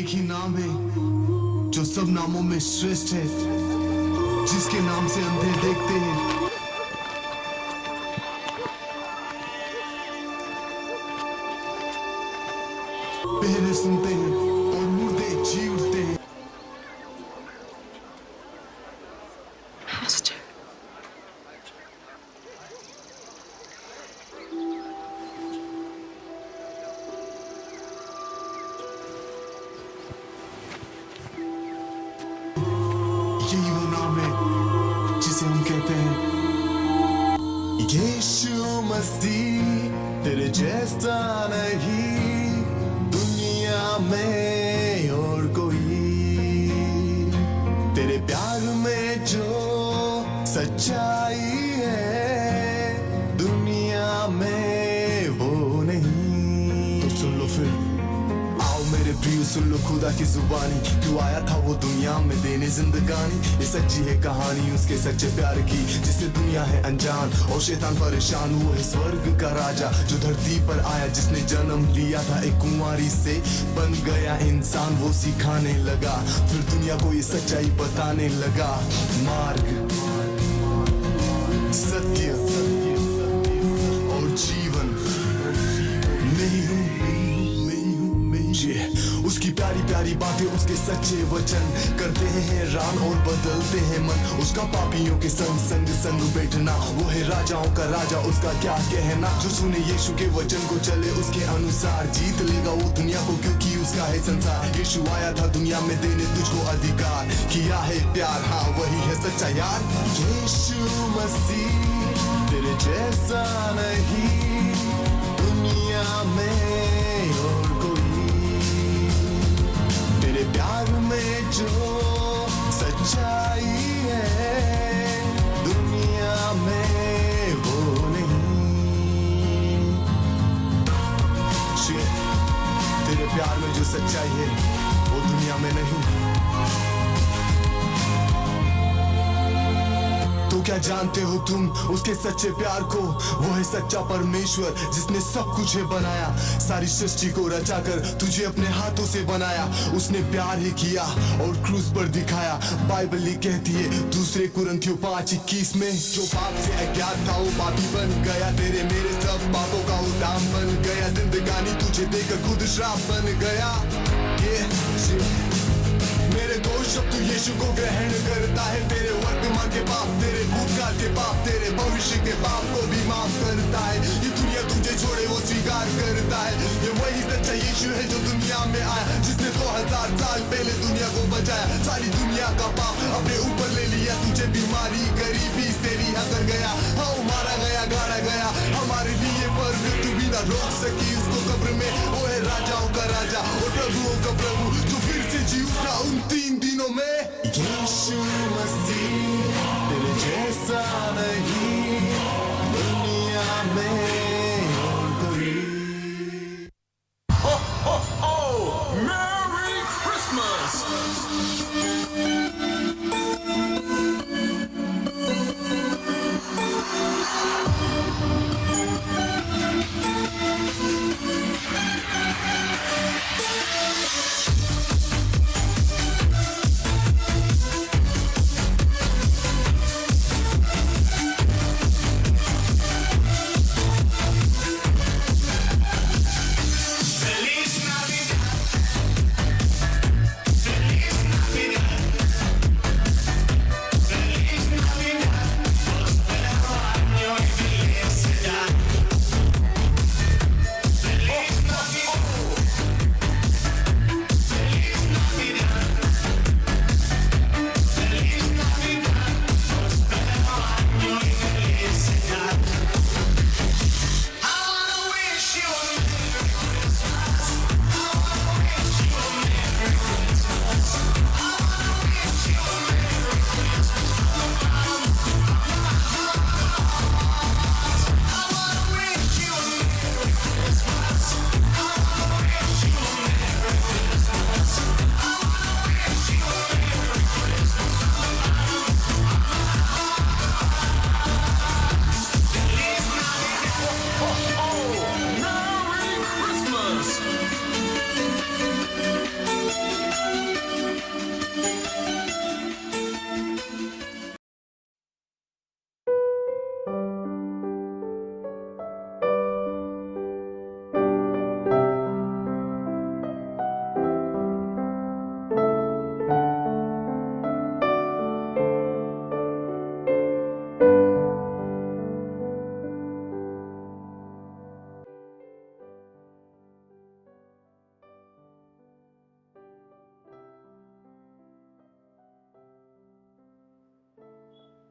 एक ही नाम है जो सब नामों में श्रेष्ठ है, जिसके नाम से अंधे देखते हैं, बहरे सुनते हैं और मुर्दे जी उठते हैं। यही वो नाम है जिसे हम कहते हैं यीशु मसीह। तेरे जैसा नहीं दुनिया में और कोई, तेरे प्यार में जो सच्चाई है दुनिया में वो नहीं। तो सुन लो फिर, आओ मेरे प्रिय सुन लो खुदा की जुबानी, क्यों आया था वो दुनिया में देने जिंदगानी। ये सच्ची है कहानी उसके सच्चे प्यार की, जिससे दुनिया है अनजान और शैतान परेशान। वो है स्वर्ग का राजा जो धरती पर आया, जिसने जन्म लिया था एक कुंवारी से, बन गया इंसान वो सिखाने लगा, फिर दुनिया को ये सच्चाई बताने लगा। मार्ग, सत्य और जीवन नहीं हूँ उसकी प्यारी प्यारी बातें, उसके सच्चे वचन करते हैं हैरान और बदलते हैं मन। उसका पापियों के संग संग संग बैठना, वो है राजाओं का राजा उसका क्या कहना। जो सुने यीशु के वचन को चले उसके अनुसार, जीत लेगा वो दुनिया को क्योंकि उसका है संसार। यीशु आया था दुनिया में देने तुझको अधिकार, किया है प्यार हाँ वही है सच्चा यार। यीशु मसीह तेरे जैसा नहीं दुनिया में और कोई, तेरे प्यार में जो सच्चाई है दुनिया में वो नहीं। तेरे प्यार में जो सच्चाई है वो दुनिया में नहीं। तो क्या जानते हो तुम उसके सच्चे प्यार को? वो है सच्चा परमेश्वर जिसने सब कुछ है बनाया, सारी सृष्टि को रचाकर तुझे अपने हाथों से बनाया। उसने प्यार ही किया और क्रूस पर दिखाया। बाइबल ये कहती है दूसरे कुरिन्थियों 5:21 में, जो पाप से अज्ञात था वो पापी बन गया, तेरे मेरे सब पापों का उदाम बन गया। जिंदगानी तुझे देकर खुद श्राप बन गया। मेरे दोष अब तू यीशु को ग्रहण करता है, तेरे वर्तमान के पाप, तेरे भूतकाल के पाप, तेरे भविष्य के पाप को भी माफ करता है। ये दुनिया तुझे छोड़े वो स्वीकार करता है। ये वही सच्चा यीशु है जो दुनिया में आया, जिसने 2000 साल पहले दुनिया को बचाया। सारी दुनिया का पाप अपने ऊपर ले लिया, तुझे बीमारी गरीबी से रिहा कर गया। हाँ मारा गया गाड़ा गया हमारे लिए, पर मृत्यु भी ना रोक सकी उसको कब्र में। वो है राजाओं का राजा और प्रभुओं का प्रभु, जो फिर से जी उठा उन 3 दिनों में। यीशु मसीह तेरे जैसा नहीं दुनिया में और कोई। Ho, ho, ho! Merry Christmas!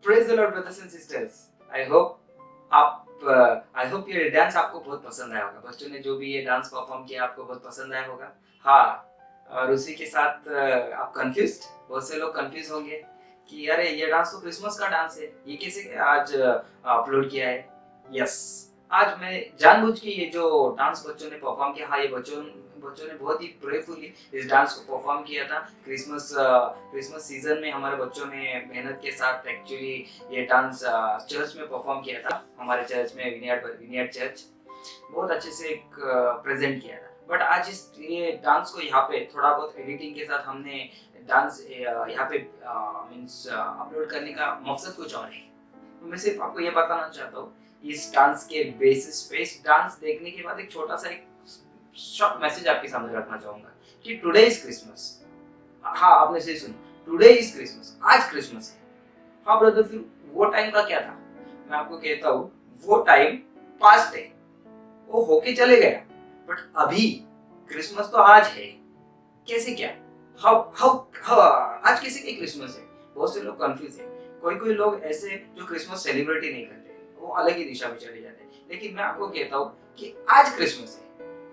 Praise the Lord brothers and sisters. I hope ये डांस आपको बहुत पसंद आया होगा। बच्चों ने जो भी ये डांस परफॉर्म किया आपको बहुत पसंद आया होगा। हाँ, और उसी के साथ आप कंफ्यूज्ड, बहुत से लोग कंफ्यूज होंगे कि अरे ये डांस तो क्रिसमस का डांस है, ये कैसे आज अपलोड किया है। यस, आज मैं जानबूझ के ये जो डांस बच्चों ने परफॉर्म किया, हाँ ये बच्चों ने बहुत ही प्रेयरफुली इस डांस को परफॉर्म किया था। क्रिसमस सीजन में हमारे बच्चों ने मेहनत के साथ एक्चुअली ये डांस चर्च में परफॉर्म किया था। हमारे चर्च में विनियर्ड चर्च बहुत अच्छे से प्रेजेंट किया था। बट आज ये डांस को यहाँ पे थोड़ा बहुत एडिटिंग के साथ हमने डांस यहाँ पे मीन्स अपलोड करने का मकसद कुछ और है। मैं सिर्फ आपको ये बताना चाहता हूँ इस डांस के बेसिस पे, इस डांस देखने के बाद एक छोटा सा एक शॉर्ट मैसेज आपके सामने रखना चाहूंगा कि टुडे इज क्रिसमस। हाँ, आपने सही सुना, टुडे इज क्रिसमस, आज क्रिसमस है। हाँ ब्रदर, फिर वो टाइम का क्या था? मैं आपको कहता हूँ वो टाइम पास्ट है, वो होके चले गया। बट अभी क्रिसमस तो आज है। कैसे क्या? हाउ आज कैसे क्या क्रिसमस है? बहुत से लोग कंफ्यूज है। कोई लोग ऐसे जो क्रिसमस सेलिब्रेट ही नहीं करते, वो अलग ही दिशा में चले जाते हैं। लेकिन मैं आपको कहता हूँ कि आज क्रिसमस है।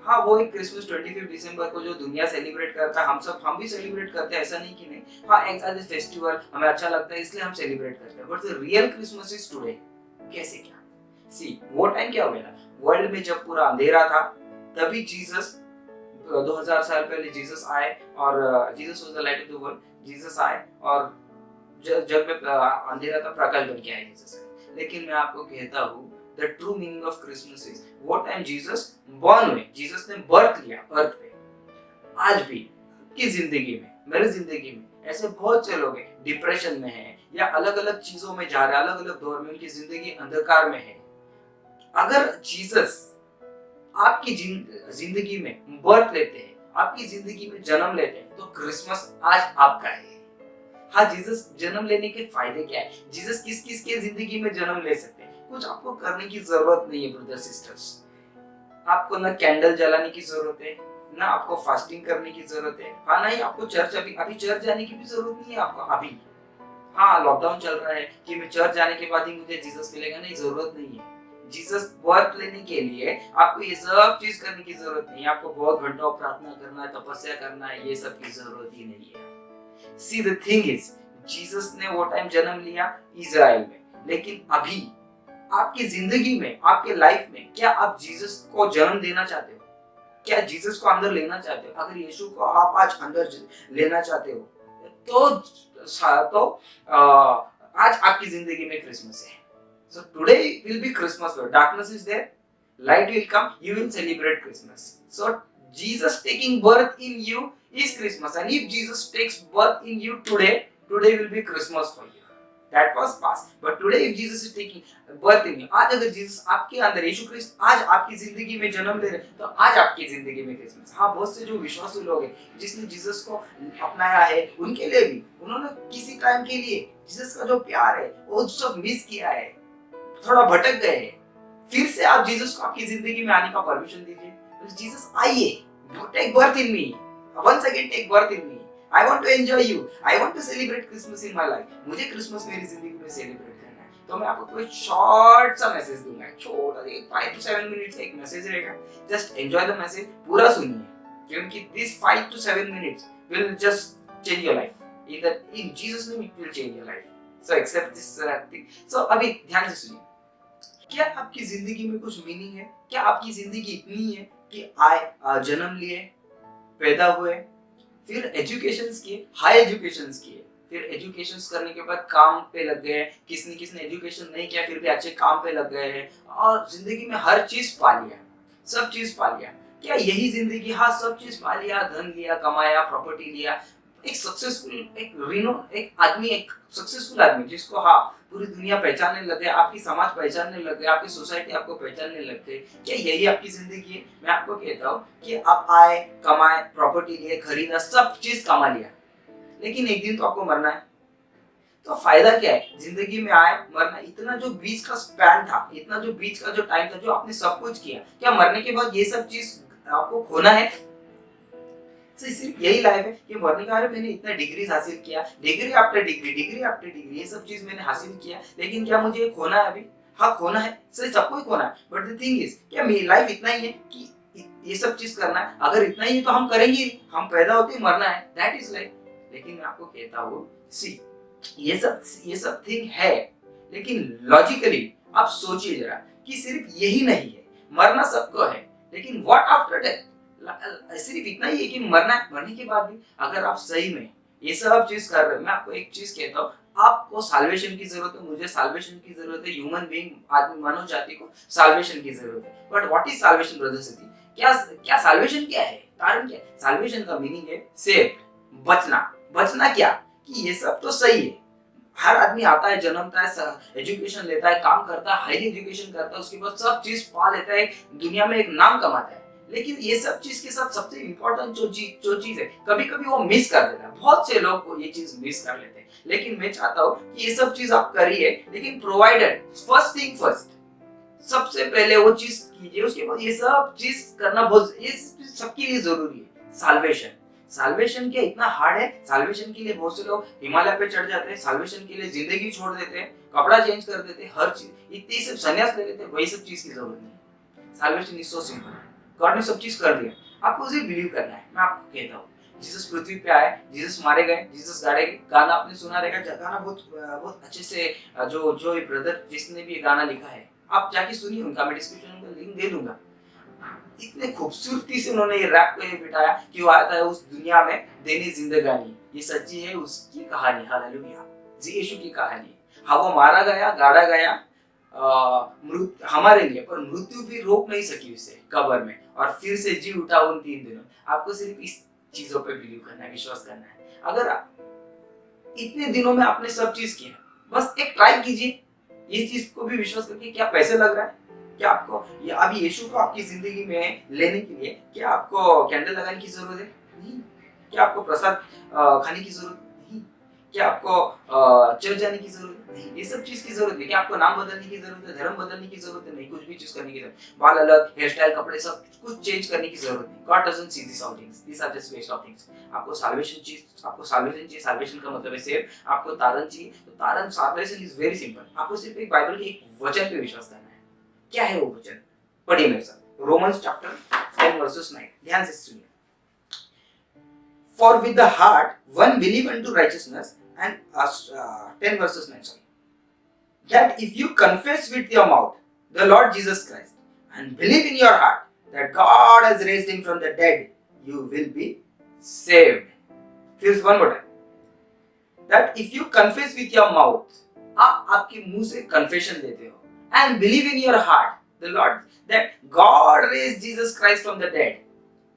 हाँ, वो एक क्रिसमस 25 दिसंबर को जो दुनिया सेलिब्रेट करता है, हम भी सेलिब्रेट करते हैं, ऐसा नहीं कि नहीं। हाँ, एक एज ए फेस्टिवल हमें अच्छा लगता है इसलिए हम सेलिब्रेट करते हैं। But the real Christmas is today. कैसे क्या? सी, वो टाइम क्या हो गया, वर्ल्ड में जब पूरा अंधेरा था तभी जीसस 2000 साल पहले जीसस आए और Jesus was the light of the world. Jesus आए और जग में अंधेरा था, प्रकाश बन के आए जीसस। लेकिन मैं आपको कहता हूँ the true meaning of Christmas is what time Jesus born हुए, जीसस ने बर्थ लिया अर्थ पे। आज भी की जिंदगी में, मेरी जिंदगी में ऐसे बहुत से लोग हैं डिप्रेशन में हैं या अलग अलग चीजों में जा रहे हैं, अलग अलग दौर में, उनकी जिंदगी अंधकार में है। अगर जीसस आपकी जिंदगी में बर्थ लेते हैं, आपकी जिंदगी में जन्म लेते हैं, तो क्रिसमस आज आपका है। हाँ, जीसस जन्म लेने के फायदे क्या है? जीसस किस किस के जिंदगी में जन्म ले सकते हैं? कुछ आपको करने की जरूरत नहीं है ब्रदर सिस्टर्स। आपको ना कैंडल जलाने की जरूरत है, ना आपको फास्टिंग करने की जरूरत है। हाँ, नहीं आपको चर्च अभी चर्च जाने की भी जरूरत नहीं है आपको अभी। हाँ, लॉकडाउन चल रहा है कि मैं चर्च जाने के बाद ही मुझे जीसस मिलेगा, नहीं, जरूरत नहीं है। जीसस बर्थ लेने के लिए आपको ये सब चीज करने की जरूरत नहीं है। आपको बहुत घंटों प्रार्थना करना है, तपस्या करना है, ये सब की जरूरत ही नहीं है। See the thing is, Jesus ने वो टाइम जन्म लिया इजराइल में, लेकिन अभी आपकी जिंदगी में, आपके लाइफ में, क्या आप जीसस को जन्म देना चाहते हो? क्या जीसस को अंदर लेना चाहते हो? अगर यीशु को आप आज अंदर लेना चाहते हो तो आज आपकी जिंदगी में क्रिसमस है। So today will be Christmas. Where darkness is there, light will come. You will celebrate Christmas. So Jesus taking birth in you is Christmas, and if Jesus takes birth in you today will be Christmas for you. That was past, but today if Jesus is taking birth in you, आज अगर Jesus आपके अंदर, यीशु Christ आज आपकी जिंदगी में जन्म ले रहे, तो आज आपकी जिंदगी में क्रिसमस। हाँ, बहुत से जो विश्वासु लोग हैं जिसने जीसस को अपनाया है, उनके लिए भी उन्होंने किसी टाइम के लिए जीसस का जो प्यार है वो सब मिस किया है, थोड़ा भटक गए हैं। फिर से आप जीसस को आपकी जिंदगी में आने का परमिशन दीजिए। जीसस आइए, take birth in me, once again take birth in me. I want to enjoy you. I want to celebrate Christmas in my life. मुझे क्रिसमस मेरी जिंदगी में सेलिब्रेट करना है। तो मैं आपको कोई शॉर्ट सा मैसेज दूंगा, छोटा 5 to 7 मिनट्स का एक मैसेज रहेगा। जस्ट एंजॉय द मैसेज, पूरा सुनिए, क्योंकि this 5 to 7 minutes will just change your life. Either in Jesus' name it will change your life. So accept this thing. So अभी ध्यान से सुनिए। क्या आपकी जिंदगी में कुछ मीनिंग है? क्या आपकी जिंदगी इतनी है कि जन्म लिए, पैदा हुए, फिर एजुकेशंस किए, हाई एजुकेशंस किए, फिर एजुकेशंस करने के बाद काम पे लग गए, किसने एजुकेशन नहीं किया फिर भी अच्छे काम पे लग गए हैं और जिंदगी में हर चीज पा लिया, सब चीज पा लिया। क्या यही जिंदगी? हाँ, सब चीज पा लिया, धन लिया, कमाया, प्रॉपर्टी लिया, एक सक्सेसफुल आदमी जिसको हाँ पूरी दुनिया पहचानने लग गए, आपकी समाज पहचानने लग गए, आपकी सोसाइटी आपको पहचानने लग गए। क्या यही आपकी जिंदगी है? मैं आपको कहता हूँ कि आप आए, कमाए, प्रॉपर्टी लिए, खरीदा, सब चीज कमा लिया, लेकिन एक दिन तो आपको मरना है। तो फायदा क्या है? जिंदगी में आए, मरना, इतना जो बीच का स्पैन था, इतना जो बीच का जो टाइम था, जो आपने सब कुछ किया, क्या मरने के बाद ये सब चीज आपको खोना है? सिर्फ यही लाइफ है कि मरने का, अरे मैंने इतना डिग्रीज हासिल किया, डिग्री आफ्टर डिग्री, ये सब चीज मैंने हासिल किया, लेकिन क्या मुझे खोना है अभी? हाँ खोना है, सही सबको ही खोना है, बट द थिंग इज क्या मेरी लाइफ इतना ही है कि ये सब चीज करना है? अगर इतना ही है तो हम करेंगे ही, हम पैदा होते ही मरना है, दैट इज लाइफ। लेकिन मैं आपको कहता हूँ सी ये सब थिंग है, लेकिन लॉजिकली आप सोचिए जरा कि सिर्फ यही नहीं है, मरना सबको है, लेकिन व्हाट आफ्टर डेथ? सिर्फ इतना ही है कि मरना है, मरने के बाद भी अगर आप सही में ये सब चीज कर रहे हो, मैं आपको एक चीज कहता हूँ, आपको साल्वेशन की जरूरत है, मुझे साल्वेशन की जरूरत है, ह्यूमन बीइंग आदमी मानव जाति को साल्वेशन की जरूरत है। But what is salvation brother city? क्या साल्वेशन क्या है? कारण क्या है? साल्वेशन का मीनिंग है सेव, बचना। बचना क्या? कि ये सब तो सही है, हर आदमी आता है, जन्मता है, एजुकेशन लेता है, काम करता है, हाईली एजुकेशन करता है, उसके बाद सब चीज पा लेता है, दुनिया में एक नाम कमाता है, लेकिन ये सब चीज के साथ सबसे इंपॉर्टेंट जो चीज है, कभी कभी वो मिस कर देता है। बहुत से लोग को ये चीज मिस कर लेते हैं, लेकिन मैं चाहता हूँ कि ये सब चीज आप करिए, लेकिन प्रोवाइडेड फर्स्ट थिंग फर्स्ट, सबसे पहले वो चीज कीजिए, उसके बाद ये सब चीज करना बहुत, ये सबके लिए जरूरी है। साल्वेशन क्या इतना हार्ड है? साल्वेशन के लिए बहुत से लोग हिमालय पे चढ़ जाते हैं, साल्वेशन के लिए जिंदगी छोड़ देते हैं, कपड़ा चेंज कर देते हैं, हर चीज इतनी सब संन्यास ले लेते हैं, वही सब चीज की जरूरत नहीं। Salvation is so simple, God ने सब चीज कर दिया, आपको उसे बिलीव करना है। मैं आपको कहता हूँ, जीसस पृथ्वी पे आए, जीसस मारे गए, जीसस गाड़े गए, गाना आपने सुना रहेगा, गाना बहुत अच्छे से जो ब्रदर जिसने भी गाना लिखा है, आप जाके सुनिए उनका, मैं डिस्क्रिप्शन में लिंक दे दूंगा। इतने खूबसूरती से उन्होंने ये रैप को बिठाया कि वो आता है उस दुनिया में देनी जिंदगानी, ये सच्ची है उसकी कहानी, हालेलुया, यीशु की कहानी। हाँ वो मारा गया, गाड़ा गया हमारे लिए, पर मृत्यु भी रोक नहीं सकी उसे कब्र में, और फिर से जी उठा उन 3 दिनों। आपको सिर्फ इस चीजों पे बिलीव करना है, विश्वास करना है। अगर इतने दिनों में आपने सब चीज किया, बस एक ट्राई कीजिए, ये चीज को भी विश्वास करके, क्या पैसे लग रहा है? क्या आपको अभी यीशु को आपकी जिंदगी में लेने के लिए क्या आपको कैंडल लगाने की जरूरत है? नहीं। क्या आपको प्रसाद खाने की जरूरत नहीं? क्या आपको चर्च जाने की जरूरत नहीं? ये सब चीज की जरूरत है? क्या आपको नाम बदलने की जरूरत है, धर्म बदलने की जरूरत है? नहीं, कुछ भी चीज करने की जरूरत, बाल अलग, हेयर स्टाइल, कपड़े सब कुछ चेंज करने की जरूरत नहीं। God doesn't see this all things, this are just waste of things. आपको साल्वेशन चाहिए, साल्वेशन का मतलब है सेव। आपको तारण चाहिए, तो तारण, साल्वेशन इज वेरी सिंपल। आपको सिर्फ एक बाइबल के एक वचन पे विश्वास करना है। क्या है वो वचन? पढ़िए मेरे साथ, रोमन्स चैप्टर 10 वर्सेस 9, ध्यान से सुनिए। For with the heart one believe unto righteousness, and 10 verses 9, sorry, that if you confess with your mouth the Lord Jesus Christ and believe in your heart that God has raised him from the dead, you will be saved. Here's one more time. That if you confess with your mouth, आप आपके मुंह से confession देते हो, and believe in your heart the Lord that God raised Jesus Christ from the dead,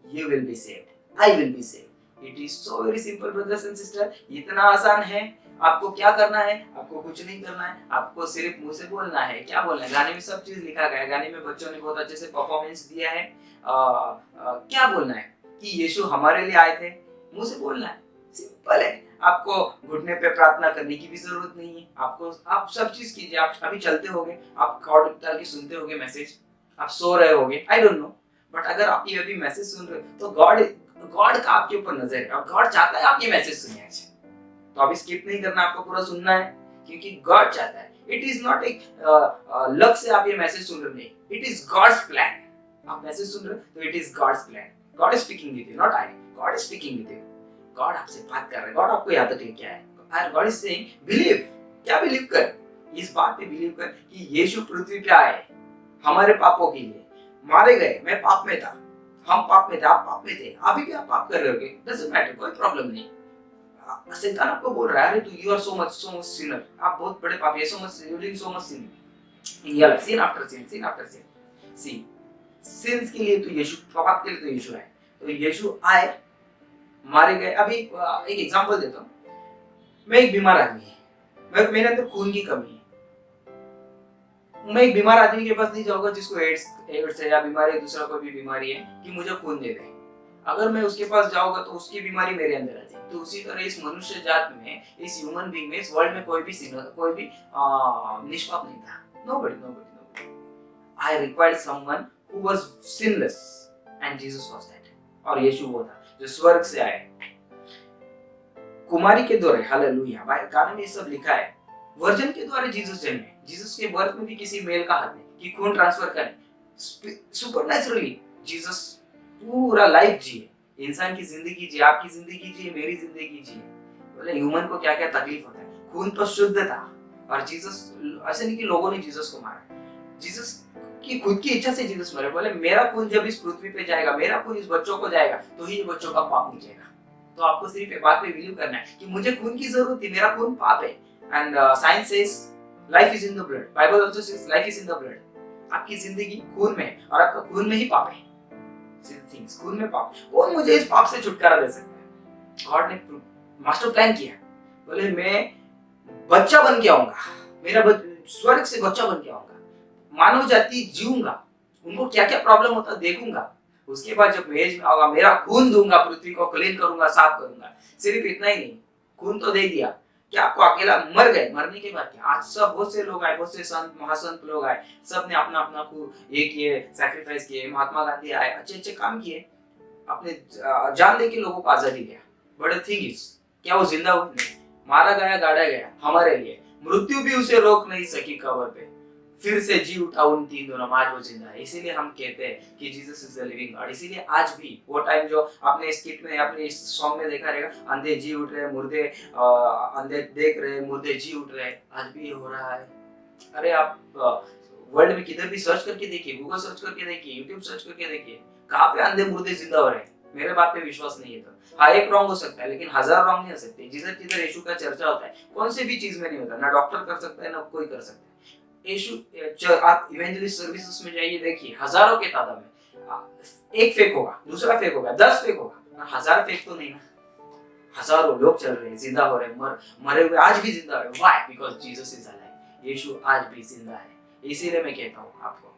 you will be saved. I will be saved. It is so very simple brothers and sisters. इतना आसान है। आपको क्या करना है? आपको कुछ नहीं करना है, आपको सिर्फ मुंह से बोलना है। क्या बोलना है? गाने में सब चीज लिखा गया है, गाने में बच्चों ने बहुत अच्छे से परफॉर्मेंस दिया है। क्या बोलना है? कि यीशु हमारे लिए आए थे, मुंह से बोलना है, सिंपल है। आपको घुटने पे प्रार्थना करने की भी जरूरत नहीं है। आप सब चीज कीजिए। आप अभी चलते होगे, आप कॉर्ड डाल के सुनते होगे मैसेज, आप सो रहे होगे, आई डोंट नो, बट अगर आप ये अभी मैसेज सुन रहे हो तो गॉड का आपके ऊपर नजर है, और गॉड चाहता है आप ये मैसेज सुनिए आज। तो अभी स्किप नहीं करना, आपको पूरा सुनना है, क्योंकि गॉड चाहता है। इट इज नॉट एक लक से आप ये मैसेज सुन रहे हो, नहीं, इट इज गॉड्स प्लान। आप मैसेज सुन रहे हो तो it is God's plan. God is speaking with you, not I. God is speaking with you. God आपसे बात कर रहा है, गॉड आपको यहाँ तक लेके आया है। God is saying believe. क्या बिलीव कर? इस बात पे बिलीव कर कि यीशु पृथ्वी पे आए हमारे पापों के लिए, मारे गए। मैं पाप में था, हम पाप में थे, आप पाप में थे, अभी भी आप पाप कर रहे होगे, डजंट मैटर, कोई प्रॉब्लम नहीं। शैतान आपको बोल रहा है, अरे तू you are so much sinner, आप बहुत बड़े पापी है, so much you doing so much sin in your life, sin after sin, sin after sin. See sins के लिए तो यीशु, पाप के लिए तो यीशु आए। तो यीशु आए, मारे गए। अभी एक एग्जांपल देता हूँ। मैं एक बीमार आदमी है, मेरे अंदर खून की कमी है। मैं एक बीमार आदमी के पास नहीं जाऊंगा जिसको एड्स है या बीमारी, दूसरा कोई भी बीमारी है, कि मुझे खून दे दे। अगर मैं उसके पास जाऊंगा तो उसकी बीमारी मेरे अंदर आ जाएगी। तो उसी तरह इस मनुष्य जात में, इस ह्यूमन बीइंग में, इस वर्ल्ड में कोई भी निष्पाप नहीं था। Nobody. I required someone who was sinless and Jesus was that. और यीशु वो था। जो स्वर्ग से आए, कुमारी के द्वारा, हालेलुया, गाने में ये सब लिखा है, वर्जन के द्वारा जीसस जन्मे। जीसस के बर्थ में भी किसी मेल का हाथ नहीं कि खून ट्रांसफर करें। सुपरनैचुरली जीसस पूरा लाइफ जिए, इंसान की जिंदगी जिए, आपकी जिंदगी जिए, मेरी जिंदगी जिए। बोले ह्यूमन को क्या क्या तकलीफ होता है, खून तो शुद्ध था। और जीसस, ऐसे नहीं कि लोगों ने जीसस को मारा, जीसस की खुद की इच्छा से जीसस मरे। बोले मेरा खून जब इस पृथ्वी पे जाएगा, मेरा खून इस बच्चों को जाएगा, तो ही बच्चों का पाप नहीं जाएगा। तो आपको सिर्फ एक बात पे बिलीव करना है कि मुझे खून की जरूरत है, मेरा खून पाप है। And science says life is in the blood, Bible also says life is in the blood. आपकी जिंदगी खून में, और आपका खून में ही पाप है। थिंग्स खून में पाप, कौन मुझे इस पाप से छुटकारा दे सकता है? गॉड ने मास्टर प्लान किया। बोले मैं बच्चा बन के आऊंगा, मेरा स्वर्ग से बच्चा बन के आऊंगा, मानव जाति जीऊंगा, उनको क्या क्या प्रॉब्लम होता देखूंगा, उसके बाद जब मेज में आऊंगा मेरा खून दूंगा, पृथ्वी को क्लीन करूंगा, साफ करूंगा। सिर्फ इतना ही नहीं, खून तो दे दिया, क्या आपको अकेला मर गए? मरने के बाद क्या? आज सब बहुत से लोग आए, बहुत से संत महासंत लोग आए, सब ने अपना अपना को ये किए, सैक्रिफाइस किए। महात्मा गांधी आए, अच्छे अच्छे काम किए, अपने जान दे के लोगों को आजादी दिया। बट थिंग इज, क्या वो जिंदा हुए? नहीं, मारा गया, गाड़ा गया हमारे लिए। मृत्यु भी उसे रोक नहीं सकी कब्र पे, फिर से जी उठा उन तीन दिनों में, आज वो जिंदा है। इसीलिए हम कहते हैं कि Jesus is the living God. इसीलिए आज भी वो टाइम जो आपने इस किट में, आपने इस सॉन्ग में देखा रहेगा, अंधे जी उठ रहे, मुर्दे अंधे देख रहे, मुर्दे जी उठ रहे, आज भी ये हो रहा है। अरे आप वर्ल्ड में किधर भी सर्च करके देखिए, गूगल सर्च करके देखिए, यूट्यूब सर्च करके देखिए, कहाँ पे अंधे मुर्दे जिंदा हो रहे हैं। मेरे बात पे विश्वास नहीं है तो हाँ, एक रॉन्ग हो सकता है, लेकिन 1000 रॉन्ग नहीं हो सकते। जिधर जिधर यीशु का चर्चा होता है, कौन से भी चीज में नहीं होता, ना डॉक्टर कर सकता है, ना कोई कर सकता है। यीशु, आप इवेंजलिस्ट सर्विसेज में जाइए, देखिए हजारों के तादाद में एक फेक होगा, दूसरा फेक होगा, 10 फेक होगा, 1000 फेक तो नहीं ना। हजारों लोग चल रहे हैं, जिंदा हो रहे हैं, मरे हुए आज भी जिंदा हो रहे हैं। Why? Because Jesus is alive. यीशु आज भी जिंदा है। इसीलिए मैं कहता हूँ आपको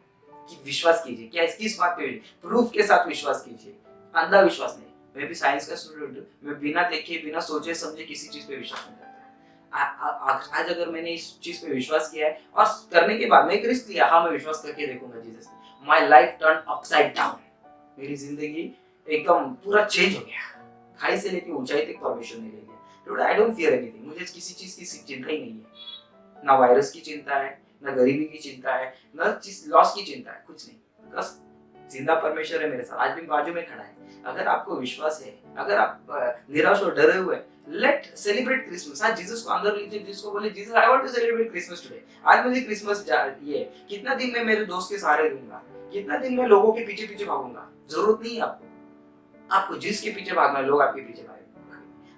कि विश्वास कीजिए। क्या किस बात पे? प्रूफ के साथ विश्वास कीजिए, अंधा विश्वास नहीं। मैं भी साइंस का स्टूडेंट हूँ, मैं बिना देखे, बिना सोचे समझे किसी चीज पे विश्वास नहीं करता। आज अगर मैंने इस चीज पे विश्वास किया है और करने के बाद मैं एक रिस्क लिया, हाँ मैं विश्वास करके देखूंगा Jesus, my life turn upside down. मेरी जिंदगी एकदम पूरा चेंज हो गया, खाई से लेके ऊंचाई तक परमिशन नहीं ले गया। Today I don't fear anything. मुझे किसी चीज की चिंता ही नहीं है, ना वायरस की चिंता है, ना गरीबी की चिंता है, ना लॉस की चिंता है, कुछ नहीं। बस जिंदा परमेश्वर है मेरे साथ, आज भी बाजू में खड़ा है। अगर आपको विश्वास है, अगर आप निराश और डरे हुए, लेट सेलिब्रेट क्रिसमस। आज जीसस को अंदर लीजिए, जिसको बोले Jesus I want to celebrate Christmas today. आज मुझे क्रिसमस ये कितना दिन मैं मेरे दोस्त के सहारे दूंगा, कितना दिन मैं लोगों के पीछे पीछे भागूंगा। जरूरत नहीं है आपको जिसके पीछे भागना है, लोग आपके पीछे भागेंगे।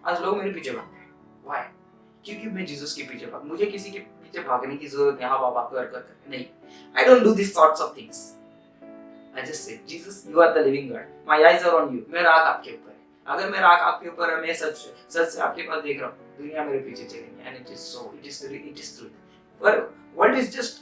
आज लोग मेरे पीछे भागते हैं, व्हाई? क्योंकि मैं जीसस के पीछे भाग, मुझे किसी के पीछे भागने की जरूरत नहीं। हाँ बाबा कर नहीं, I don't do this sorts of things. I just say, Jesus, you are the living God. My eyes are on you. मेरा आँख आपके ऊपर है। अगर मेरा आँख आपके ऊपर है, मैं सच से आपके पास देख रहा हूँ, दुनिया मेरे पीछे चलेगी। And it is so, it is truth. पर world is just,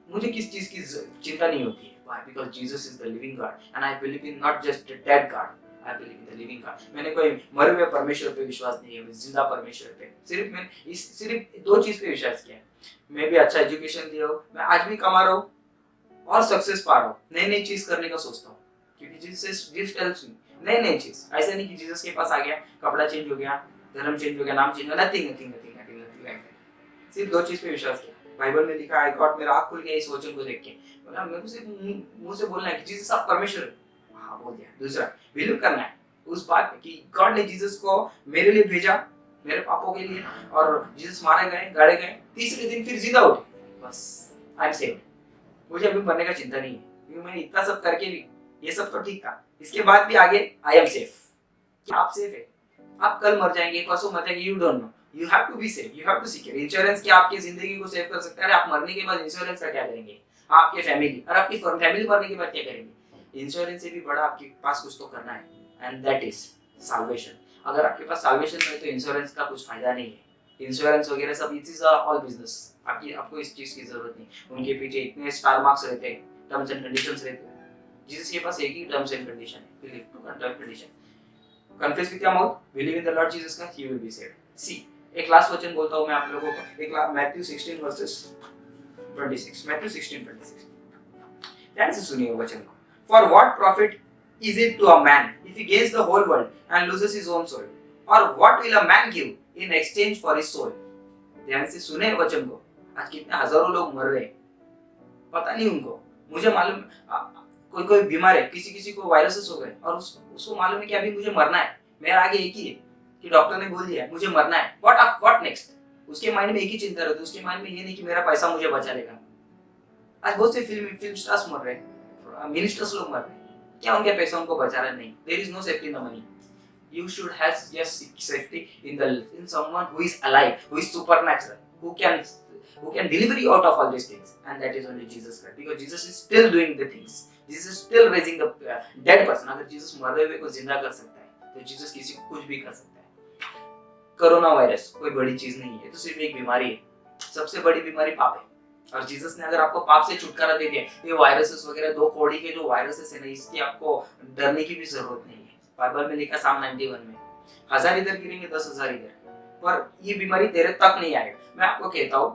मुझे किस चीज की चिंता नहीं होती है। Why? Because Jesus is the living God, and I believe in not just a dead God. I believe in the living God. मैंने कोई मरे हुए परमेश्वर पे विश्वास नहीं है, जिंदा परमेश्वर पे। सिर्फ 2 चीज पे विश्वास किया। मैं भी अच्छा एजुकेशन दिया हूँ, मैं आज भी कमा रहा हूँ और सक्सेस पा रहा हूँ, नई चीज करने का सोचता हूँ, क्योंकि जीसस हेल्प्स मी। नई चीज, ऐसा नहीं कि जीसस के पास आ गया, कपड़ा चेंज हो गया, धर्म चेंज हो गया, नाम चेंज हो गया, नथिंग। सिर्फ 2 चीज पे विश्वास किया। बाइबल में लिखा है, गॉड मेरा आँख खुल गया इस वचन को देख के। बोला मेरे को सिर्फ मुंह से बोलना है कि जीसस आप परमेश्वर है, हाँ बोल दिया। दूसरा, बिलीव करना है उस बात पे कि गॉड ने जीसस को मेरे लिए भेजा, मेरे पापों के लिए, और जीसस मारे गए, गाड़े गए, तीसरे दिन फिर जिंदा उठे। बस आई एम सेव्ड। मुझे अभी मरने का चिंता नहीं है, क्योंकि मैं इतना सब करके भी, ये सब तो ठीक था, इसके बाद भी आगे आई एम सेफ। आप सेफ है। आप कल मर जाएंगे, परसों मर जाएंगे, you don't know. You have to be safe, you have to secure. Insurance क्या आपकी जिंदगी को सेव कर सकता है? आप मरने के बाद इंश्योरेंस का क्या करेंगे? आपके फैमिली, और आपकी फैमिली मरने के बाद क्या करेंगे? इंश्योरेंस से भी बड़ा आपके पास कुछ तो करना है, एंड दैट इज साल्वेशन। अगर आपके पास साल्वेशन नहीं है तो इंश्योरेंस का कुछ फायदा नहीं है। इंश्योरेंस वगैरह सब इट इज ऑल बिजनेस। आपको इस चीज की जरूरत नहीं। उनके पीछे इतने स्टार मार्क्स रहते हैं, टर्म्स एंड कंडीशंस रहते हैं। जीसस के पास एक ही टर्म्स एंड कंडीशन है, believe two condition. Confess with your mouth, believe in the Lord Jesus Christ, you will be saved. See, एक लास्ट वचन बोलता हूं मैं आप लोगों को, एक मैथ्यू 16 वर्सेस 26। मैथ्यू 16:26, ध्यान से सुनिए वचन को। For what profit is it to a man if he gains the whole world and loses his own soul? Or what will a man give in exchange for his soul? ध्यान से सुने वचन को। आज कितने हजारों लोग मर रहे हैं, पता नहीं उनको। मुझे मालूम कोई कोई बीमार है, किसी किसी को वायरसेस हो गए और उसको मालूम है कि अभी मुझे मरना है। मेरा आगे एक ही है कि डॉक्टर ने बोल दिया मुझे मरना है। What next? उसके माइंड में एक ही चिंता रहती है, उसके माइंड में ये नहीं कि मेरा पैसा मुझे बचा लेगा। आज बहुत से फिल्म स्टार्स मर रहे हैं, मिनिस्टर्स लोग मर रहे हैं, क्या उनके पैसा उनको बचा रहा है? नहीं। There is no safety in the money. You should have just safety in someone who is alive, who is supernatural, who can deliver you out of all these things, and that is only Jesus Christ. Because Jesus is still doing the things. Jesus is still raising the dead person. अगर Jesus मरे हुए को जिंदा कर सकता है, तो Jesus किसी को कुछ भी कर सकता है। कोरोना वायरस कोई बड़ी चीज नहीं है, तो सिर्फ एक बीमारी है। सबसे बड़ी बीमारी पाप है, और जीसस ने अगर आपको पाप से छुटकारा दे दिया, ये वायरसेस वगैरह 2 कौड़ी के जो वायरसेस है ना, इसकी आपको डरने की भी जरूरत नहीं है। बाइबल में लिखा साम 91 में, 1000 इधर गिरेंगे 10,000 इधर, पर ये बीमारी तेरे तक नहीं आएगा। मैं आपको कहता हूँ,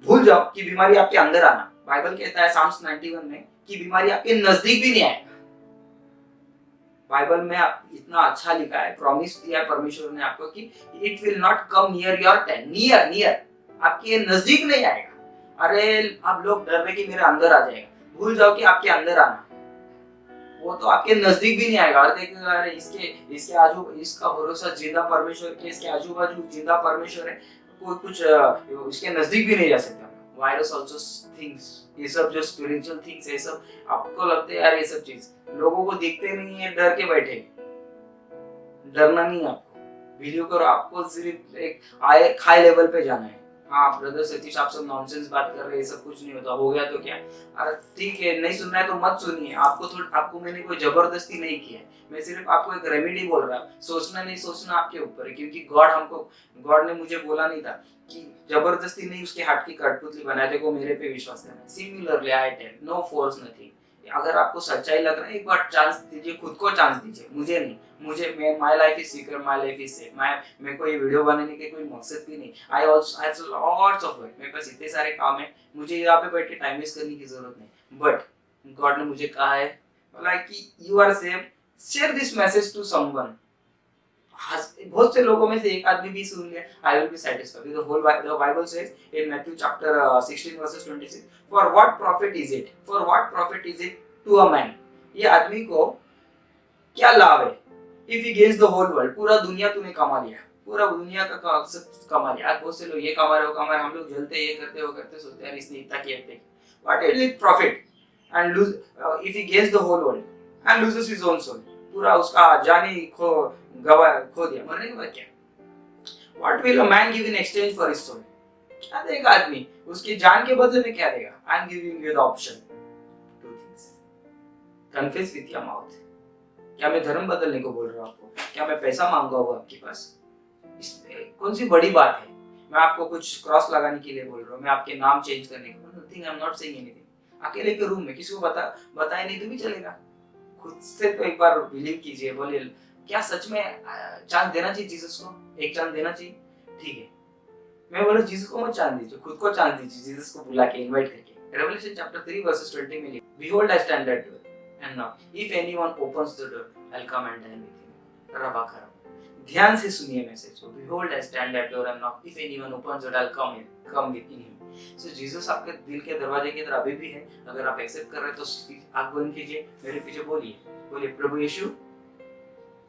भूल जाओ कि बीमारी आपके अंदर आना। बाइबल कहता है साम 91 में कि बीमारी आपके नजदीक भी नहीं आएगा। बाइबल में आप इतना अच्छा लिखा है, प्रॉमिस दिया है परमेश्वर ने आपको कि it will not come near your tent, near आपके नजदीक नहीं आएगा। अरे आप लोग डर रहे कि मेरे अंदर आ जाएगा, भूल जाओ कि आपके अंदर आना, वो तो आपके नजदीक भी नहीं आएगा। और देखिएगा, अरे इसके आजू इसका भरोसा जिंदा परमेश्वर के, इसके आजू बाजू जिंदा परमेश्वर है, कोई कुछ इसके नजदीक भी नहीं जा सकता। वायरस ऑल्सो थिंग्स, ये सब जो स्पिरिचुअल थिंग्स है, सब आपको लगते हैं यार ये सब चीज लोगों को दिखते नहीं है, डर के बैठे। डरना नहीं आपको, वीडियो करो, आपको सिर्फ एक हाई लेवल पे जाना है। हाँ ब्रदर सतीश, आप सब नॉनसेंस बात कर रहे हैं, सब कुछ नहीं होता, हो गया तो क्या? अरे ठीक है, नहीं सुनना है तो मत सुनिए। आपको मैंने कोई जबरदस्ती नहीं किया है, मैं सिर्फ आपको एक रेमेडी बोल रहा हूँ। सोचना नहीं सोचना आपके ऊपर है, क्योंकि गॉड ने मुझे बोला नहीं था कि जबरदस्ती नहीं उसके हाथ की कठपुतली बना, देखो मेरे पे विश्वास करना। Similarly I tell, no force nothing. अगर आपको सच्चाई लग रहा है, एक बार चांस दीजिए, खुद को चांस दीजिए, मुझे नहीं। My life is secret, my life is safe. मेरे को ये वीडियो बनाने के कोई मकसद भी नहीं। I have lots of work, मेरे पास इतने सारे काम है, मुझे यहाँ पे बैठ के टाइम वेस्ट करने की जरूरत नहीं। बट गॉड ने मुझे कहा है लाइक कि you are safe, share this message to someone. बहुत से लोगों में से एक आदमी भी सुन लिया, I will be satisfied. The whole Bible says in Matthew chapter 16 verses 26, for what profit is it to a man, ये आदमी को क्या लाभ है, if he gains the whole world, पूरा दुनिया तूने कमा लिया, पूरा दुनिया का सब कमा लिया। आज बहुत से लोग ये कमा रहे, वो कमा रहे, हम लोग जलते, ये करते, वो करते, सोचते हैं इसने इतना किया, what is it profit and lose if he gains the whole world and loses his own soul, पूरा उसका जान ही खो दिया, मरने के बाद क्या? What will a man give in exchange for his soul, क्या देगा आदमी उसकी जान के बदले में? क्या देगा? I am giving you the option, two things, confess with your mouth. क्या मैं धर्म बदलने को बोल रहा हूँ आपको? क्या मैं पैसा मांगा हूँ आपके पास? इसमें कौन सी बड़ी बात है? मैं आपको कुछ क्रॉस लगाने के लिए बोल रहा हूँ, मैं आपके नाम चेंज करने को, nothing, I am not saying anything. अकेले के रूम में किसी को बताए नहीं तो भी चलेगा, खुद से तो एक बार बिलीव कीजिए। बोले क्या सच में चांस देना चाहिए जीसस को? एक चांस देना चाहिए, ठीक है। मैं बोला जीसस को मत चांस दीजिए, खुद को चांस दीजिए, जीसस को बुला के इनवाइट करके। रेवलेशन चैप्टर 3 वर्सेस 20 में लिखा, behold I stand at door and now if anyone opens the door I'll come and dine with him। रबा खरब, ध्यान से सुनिए मैसेज को। behold I stand at door and knock, if anyone opens the door I'll come within him। so Jesus आपके दिल के दरवाजे की तरफ अभी भी है। अगर आप एक्सेप्ट कर रहे हैं तो आंख बंद कीजिए, मेरे पीछे बोलिए प्रभु यीशु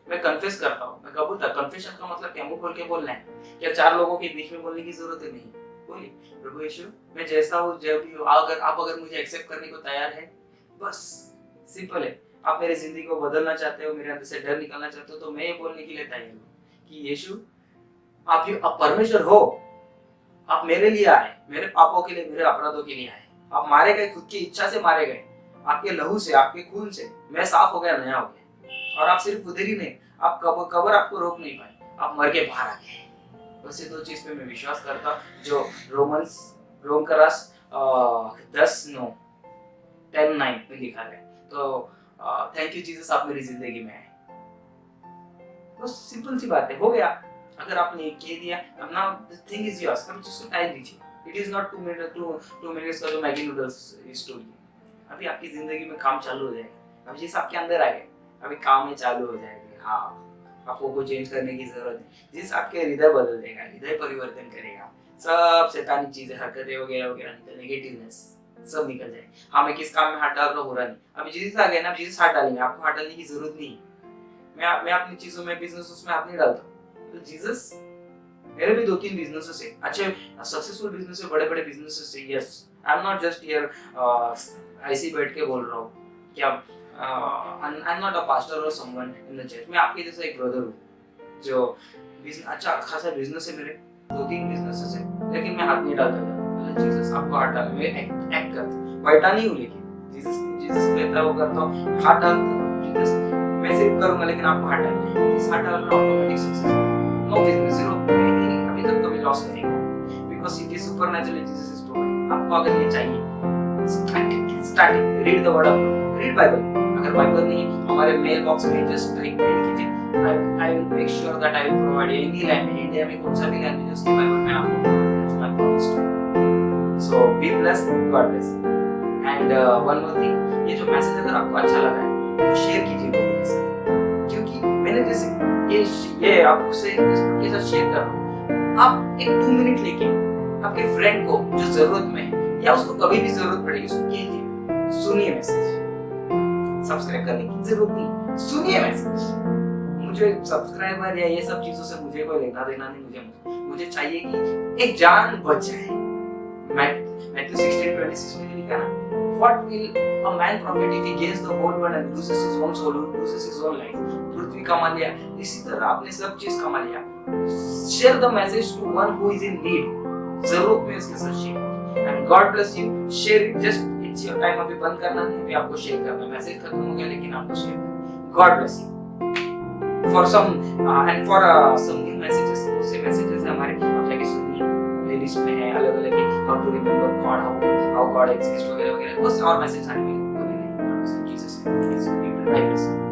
मैं कन्फेस करता हूँ, मैं कबूल करता हूँ। कन्फेशन का मतलब क्या? मुंह खोल के बोलना है क्या? 4 लोगों के बीच में बोलने की जरूरत है नहीं। बोलिए प्रभु यीशु मैं जैसा हूँ, जब भी अगर मुझे एक्सेप्ट करने को तैयार है, बस सिंपल है। आप मेरी जिंदगी को बदलना चाहते हो, मेरे अंदर से डर निकालना चाहते हो, तो मैं ये बोलने के लिए तैयार हूँ कि यीशु आप परमेश्वर हो, आप मेरे लिए आए, मेरे पापों के लिए, मेरे अपराधों के लिए आए। आप मारे गए, खुद की इच्छा से मारे गए, आपके लहू से, आपके खून से मैं साफ हो गया, नया हो गया। और आप सिर्फ उधर ही नहीं, आप कबर आपको रोक नहीं पाए, आप मर के बाहर आ गए। बस ये 2 चीज पे मैं विश्वास करता, जो रोम का रस 10:9 में लिखा है। तो थैंक यू जीसस, आप मेरी जिंदगी में आए। बस सिंपल सी बात है, हो गया। अगर आपने कह दिया, अब now the thing is yours, अब जिसको टाइम दीजिए। इट इज नॉट 2 मिनट्स का जो मैगी नूडल्स स्टोरी। अभी आपकी जिंदगी में काम चालू हो जाएगा। अब जीसस आपके अंदर आ गए, अभी काम में चालू हो जाएगी। हाँ, आपको कोई चेंज करने की जरूरत नहीं। जीसस आपके हृदय बदल देगा, हृदय परिवर्तन करेगा, सब शैतानी चीजें, हरकतें वगैरह वगैरह निकल, नेगेटिवनेस सब निकल जाए। हाँ, मैं किस काम में हाथ डाल रहा हूँ हो रहा नहीं, अभी जीसस आ गए ना, जीसस हाथ डालेंगे, आपको हाथ डालने की जरूरत नहीं। मैं अपनी चीजों में, बिजनेस में हाथ नहीं डालता। तो जीसस, मेरे भी 2-3 बिजनेसेस है, अच्छे सक्सेसफुल बिजनेस है, बड़े बड़े बिजनेसेस है। Yes, I am not just here ऐसे बैठ के बोल रहा हूँ क्या, I am not a pastor और समवन इन द चर्च। मैं आपके जैसा एक ब्रदर हूँ जो अच्छा खासा बिजनेस है, मेरे 2-3 बिजनेसेस है, लेकिन मैं हाथ नहीं डालता था। जीसस आपको हाथ डाल, मैं एक्ट करता, बैठा नहीं हूँ, लेकिन जीसस कहता है वो करता हूँ, हाथ डालता हूँ। जीसस मैं सिर्फ करूंगा, लेकिन आपको हाथ डालना है। जीसस हाथ डाल रहा है, automatic success, no business, zero, अभी तक कभी लॉस नहीं होगा, because it is supernatural, Jesus is providing. आपको अगर ये चाहिए, starting read the word of God, read Bible. अगर बाइबल नहीं है, हमारे मेल बॉक्स में जस्ट एक मेल कीजिए, I will make sure that I will provide any language, India में कौन सा भी लैंग्वेज उसके बाइबल में आपको प्रोवाइड करना है, my promise to you. So be blessed, God bless. And one more thing, ये जो मैसेज अगर आपको अच्छा लगा है तो शेयर कीजिए लोगों के साथ, क्योंकि मैंने जैसे ये आपसे आपके साथ शेयर कर रहा हूँ, आप एक 2 मिनट लेके आपके फ्रेंड को जो जरूरत में है या उसको कभी भी जरूरत पड़ेगी, उसको कीजिए, सुनिए मैसेज, सब्सक्राइब करने की जरूरत नहीं, सुनिए मैसेज। मुझे सब्सक्राइबर या ये सब चीजों से मुझे कोई लेना देना नहीं, मुझे चाहिए कि एक जान बच जाए। मैथ्यू 16:26 में लिखा ना, What will a man profit if he gains the whole world and loses his own soul, loses his own life? पृथ्वी कमा लिया, इसी तरह आपने सब चीज कमा लिया। Share the message to one who is in need. जरूरत में उसके साथ share. And God bless you. Share it. Just it's your time. अभी बंद करना नहीं, अभी आपको शेयर करना है। मैसेज खत्म हो गया, लेकिन आपको शेयर करना। God bless you. For some and for some new messages, बहुत से messages हैं हमारे, आप जाके सुनिए, प्लेलिस्ट में है अलग-अलग के how to remember God, how God exists वगैरह वगैरह, बहुत से और मैसेज आने वाले हैं। Jesus, I bless you.